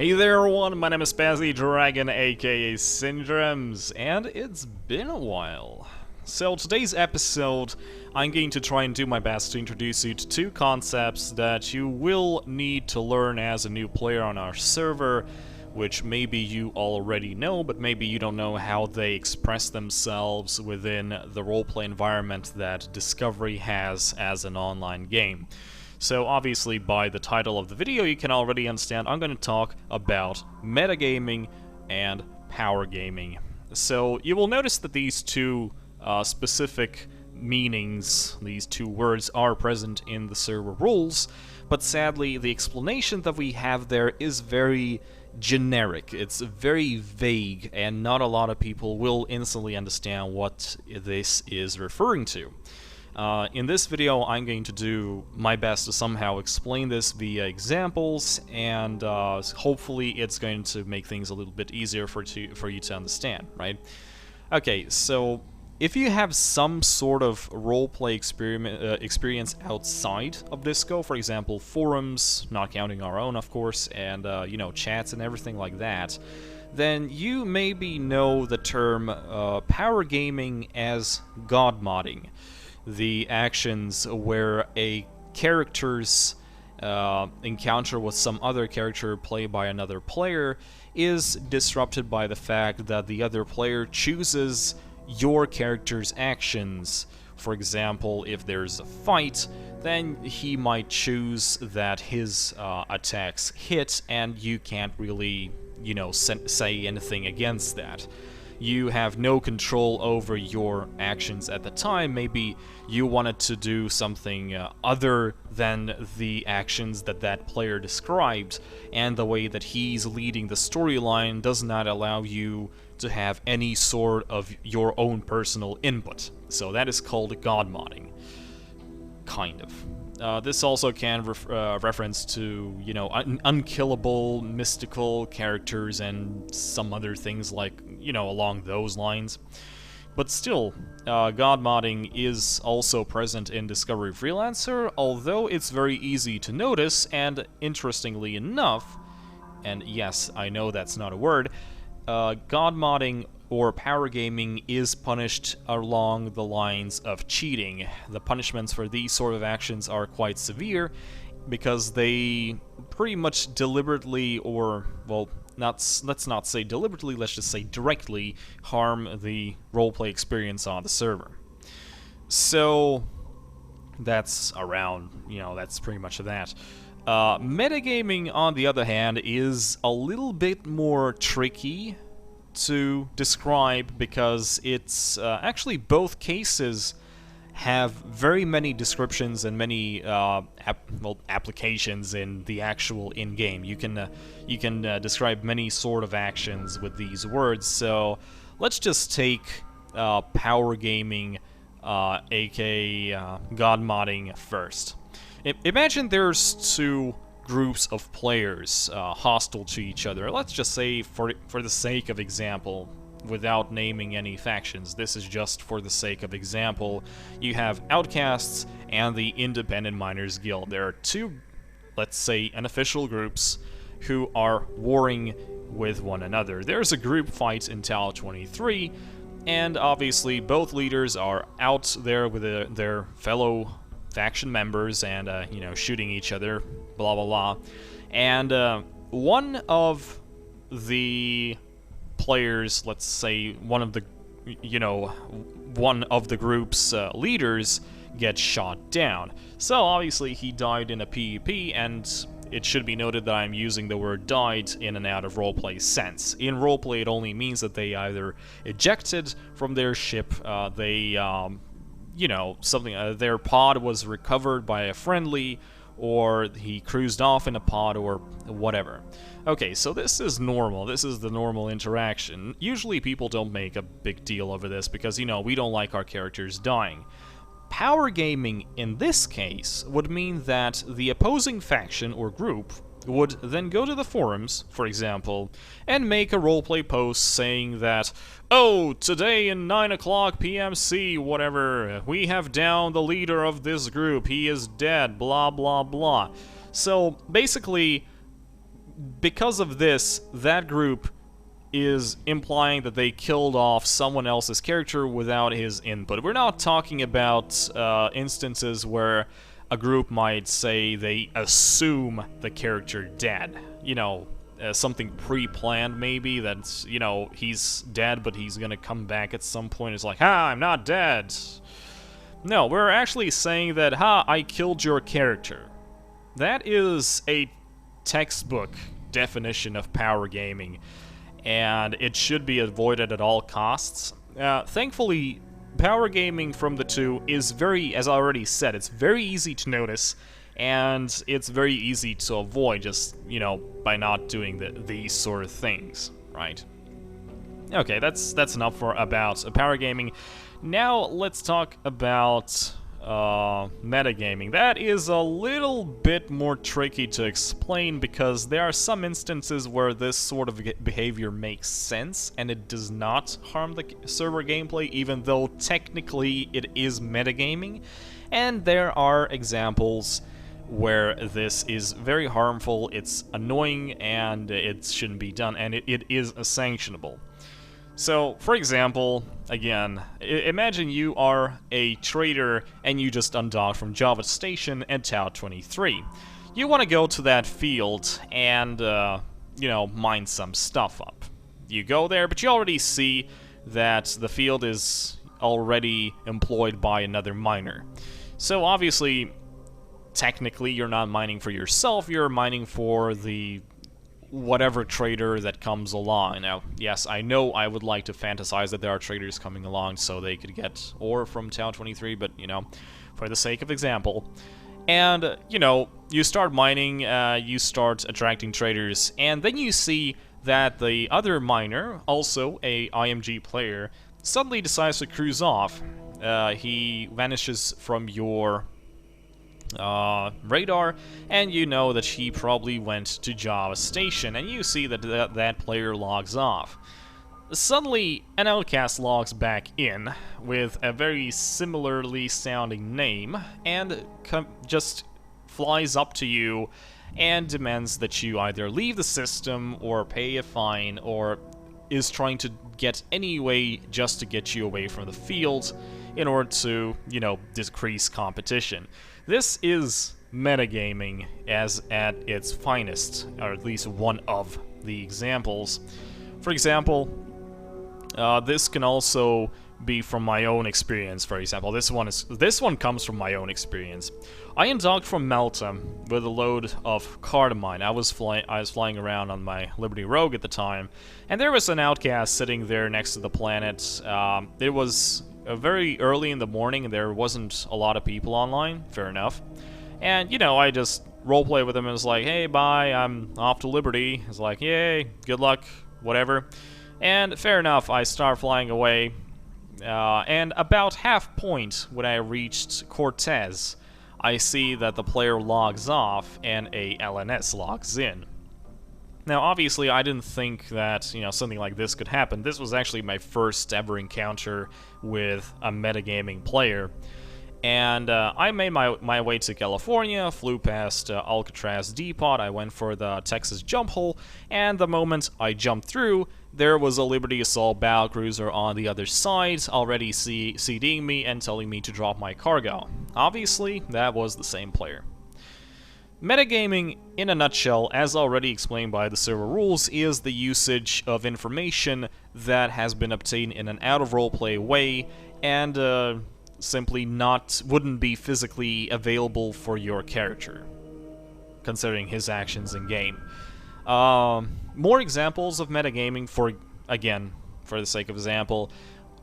Hey there everyone, my name is Spazzy Dragon aka Syndromes, and it's been a while. So today's episode, I'm going to try and do my best to introduce you to two concepts that you will need to learn as a new player on our server, which maybe you already know, but maybe you don't know how they express themselves within the roleplay environment that Discovery has as an online game. So obviously by the title of the video you can already understand I'm going to talk about metagaming and powergaming. So you will notice that these two specific meanings, these two words, are present in the server rules, but sadly the explanation that we have there is very generic. It's very vague and not a lot of people will instantly understand what this is referring to. In this video, I'm going to do my best to somehow explain this via examples, and hopefully it's going to make things a little bit easier for you to understand, right? Okay, so if you have some sort of roleplay experience outside of Disco, for example, forums, not counting our own, of course, and you know, chats and everything like that, then you maybe know the term power gaming as god modding. The actions where a character's encounter with some other character played by another player is disrupted by the fact that the other player chooses your character's actions. For example, if there's a fight, then he might choose that his attacks hit and you can't really, you know, say anything against that. You have no control over your actions at the time. Maybe you wanted to do something other than the actions that that player described, and the way that he's leading the storyline does not allow you to have any sort of your own personal input. So that is called god modding. Kind of. This also can reference to, you know, unkillable mystical characters and some other things like, you know, along those lines. But still, god modding is also present in Discovery Freelancer, although it's very easy to notice, and interestingly enough, and yes, I know that's not a word, god modding or power gaming is punished along the lines of cheating. The punishments for these sort of actions are quite severe because they pretty much deliberately, or, well, let's not say deliberately, let's just say directly harm the roleplay experience on the server. So that's around, you know, that's pretty much that. Metagaming, on the other hand, is a little bit more tricky to describe because it's actually both cases have very many descriptions and many applications in the actual in-game. You can describe many sort of actions with these words. So let's just take power gaming, aka god modding, first. Imagine there's two groups of players hostile to each other. Let's just say, for the sake of example, without naming any factions, this is just for the sake of example, you have Outcasts and the Independent Miners Guild. There are two, let's say, unofficial groups who are warring with one another. There's a group fight in Tower 23, and obviously both leaders are out there with their fellow faction members and, you know, shooting each other, blah blah blah. And one of the players, let's say one of the group's leaders, gets shot down. So obviously he died in a PvP, and it should be noted that I'm using the word died in an out of roleplay sense. In roleplay it only means that they either ejected from their ship, you know, something, their pod was recovered by a friendly, or he cruised off in a pod, or whatever. Okay, so this is normal. This is the normal interaction. Usually people don't make a big deal over this because, you know, we don't like our characters dying. Power gaming in this case would mean that the opposing faction or group would then go to the forums, for example, and make a roleplay post saying that, oh, today in 9 o'clock PMC, whatever, we have downed the leader of this group, he is dead, blah blah blah. So basically, because of this, that group is implying that they killed off someone else's character without his input. We're not talking about instances where a group might say they assume the character dead. You know, something pre-planned maybe, that's, you know, he's dead but he's gonna come back at some point. It's like, ha, I'm not dead. No, we're actually saying that, ha, I killed your character. That is a textbook definition of power gaming, and it should be avoided at all costs. Thankfully, power gaming from the two is very, as I already said, it's very easy to notice, and it's very easy to avoid just, you know, by not doing these sort of things, right? Okay, that's enough for about power gaming. Now let's talk about metagaming. That is a little bit more tricky to explain because there are some instances where this sort of behavior makes sense and it does not harm the server gameplay, even though technically it is metagaming. And there are examples where this is very harmful, it's annoying, and it shouldn't be done, and it is sanctionable. So, for example, again, imagine you are a trader and you just undocked from Java Station and Tau 23. You want to go to that field and, you know, mine some stuff up. You go there, but you already see that the field is already employed by another miner. So, obviously, technically, you're not mining for yourself, you're mining for the whatever trader that comes along. Now, yes, I know I would like to fantasize that there are traders coming along so they could get ore from Tau 23, but, you know, for the sake of example. And, you know, you start mining, you start attracting traders, and then you see that the other miner, also a IMG player, suddenly decides to cruise off. He vanishes from your radar, and you know that he probably went to Java Station, and you see that that player logs off. Suddenly, an outcast logs back in with a very similarly sounding name, and just flies up to you and demands that you either leave the system or pay a fine, or is trying to get any way just to get you away from the field in order to, you know, decrease competition. This is metagaming as at its finest, or at least one of the examples. For example, this can also be from my own experience. For example, this one comes from my own experience. I undocked from Malta with a load of cardamine. I was flying around on my Liberty Rogue at the time, and there was an outcast sitting there next to the planet. It was very early in the morning, and there wasn't a lot of people online. Fair enough. And, you know, I just roleplay with him and was like, hey, bye, I'm off to Liberty. It's like, yay, good luck, whatever. And fair enough, I start flying away. And about half point when I reached Cortez, I see that the player logs off and a LNS logs in. Now, obviously, I didn't think that, you know, something like this could happen. This was actually my first ever encounter with a metagaming player. And I made my way to California, flew past Alcatraz Depot, I went for the Texas jump hole, and the moment I jumped through, there was a Liberty Assault battlecruiser on the other side, already CDing me and telling me to drop my cargo. Obviously, that was the same player. Metagaming, in a nutshell, as already explained by the server rules, is the usage of information that has been obtained in an out-of-roleplay way, and simply wouldn't be physically available for your character, considering his actions in-game. More examples of metagaming, for the sake of example,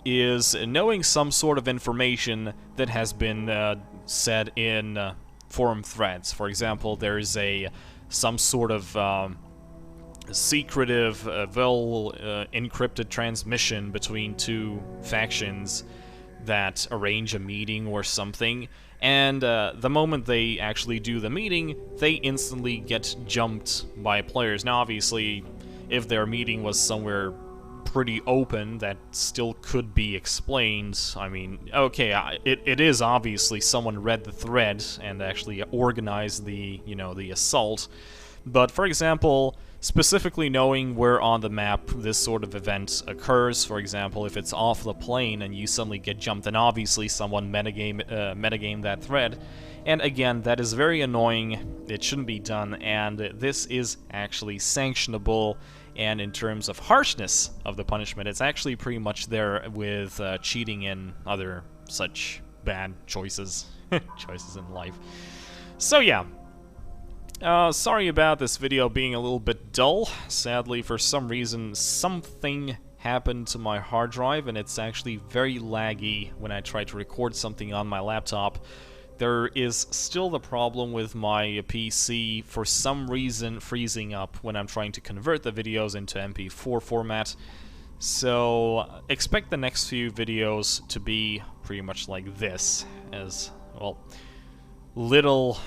is knowing some sort of information that has been said in forum threads. For example, there is some sort of secretive, encrypted transmission between two factions that arrange a meeting or something, and the moment they actually do the meeting, they instantly get jumped by players. Now, obviously, if their meeting was somewhere pretty open, that still could be explained. I mean, okay, it is obviously someone read the thread and actually organized the, you know, the assault. But for example, specifically knowing where on the map this sort of event occurs. For example, if it's off the plane and you suddenly get jumped, then obviously someone metagame that thread. And again, that is very annoying, it shouldn't be done, and this is actually sanctionable, and in terms of harshness of the punishment, it's actually pretty much there with cheating and other such bad choices, choices in life. So yeah. Sorry about this video being a little bit dull. Sadly, for some reason, something happened to my hard drive, and it's actually very laggy when I try to record something on my laptop. There is still the problem with my PC, for some reason, freezing up when I'm trying to convert the videos into MP4 format. So, expect the next few videos to be pretty much like this, as, well, little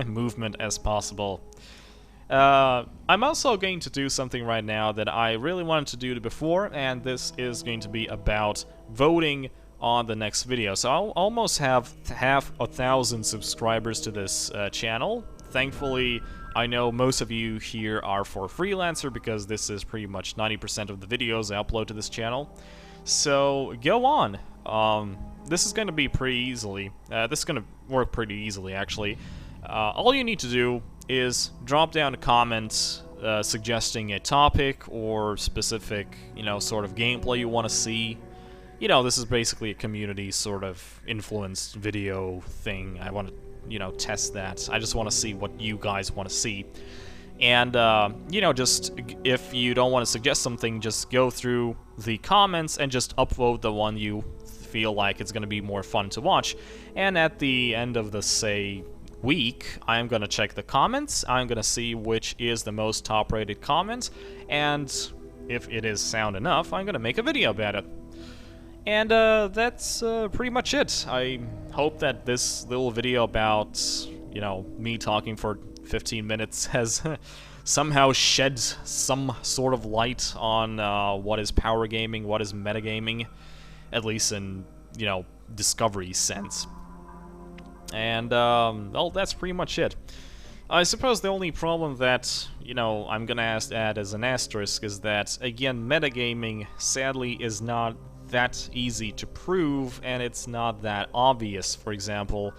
movement as possible. I'm also going to do something right now that I really wanted to do before, and this is going to be about voting on the next video. So I'll almost have 1,000 subscribers to this channel. Thankfully, I know most of you here are for freelancer, because this is pretty much 90% of the videos I upload to this channel. So go on. This is going to be pretty easily. This is going to work pretty easily, actually. All you need to do is drop down a comment suggesting a topic or specific, sort of gameplay you want to see. This is basically a community sort of influenced video thing. I want to, test that. I just want to see what you guys want to see. And, just if you don't want to suggest something, just go through the comments and just upvote the one you feel like it's going to be more fun to watch. And at the end of the, say, week, I'm gonna check the comments, I'm gonna see which is the most top-rated comment, and if it is sound enough, I'm gonna make a video about it. And that's pretty much it. I hope that this little video about, me talking for 15 minutes has somehow shed some sort of light on what is power gaming, what is metagaming, at least in, discovery sense. And, well, that's pretty much it. I suppose the only problem that, I'm gonna add as an asterisk is that, again, metagaming, sadly, is not that easy to prove, and it's not that obvious. For example,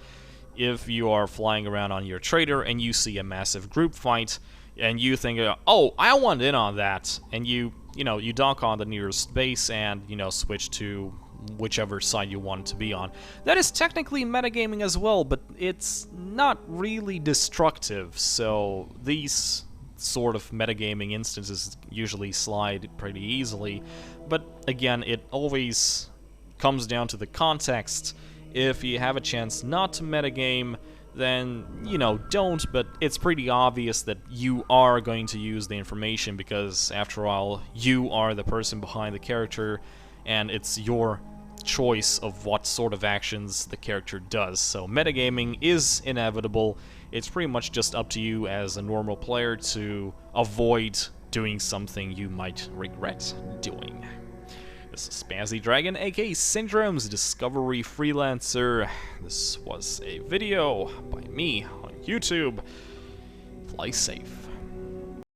if you are flying around on your trader and you see a massive group fight, and you think, oh, I want in on that, and you dock on the nearest base and, switch to whichever side you want to be on. That is technically metagaming as well, but it's not really destructive, so these sort of metagaming instances usually slide pretty easily. But again, it always comes down to the context. If you have a chance not to metagame, then, don't, but it's pretty obvious that you are going to use the information, because, after all, you are the person behind the character, and it's your choice of what sort of actions the character does. So metagaming is inevitable. It's pretty much just up to you as a normal player to avoid doing something you might regret doing. This is Spazzy Dragon, aka Syndrome's Discovery Freelancer. This was a video by me on YouTube. Fly safe.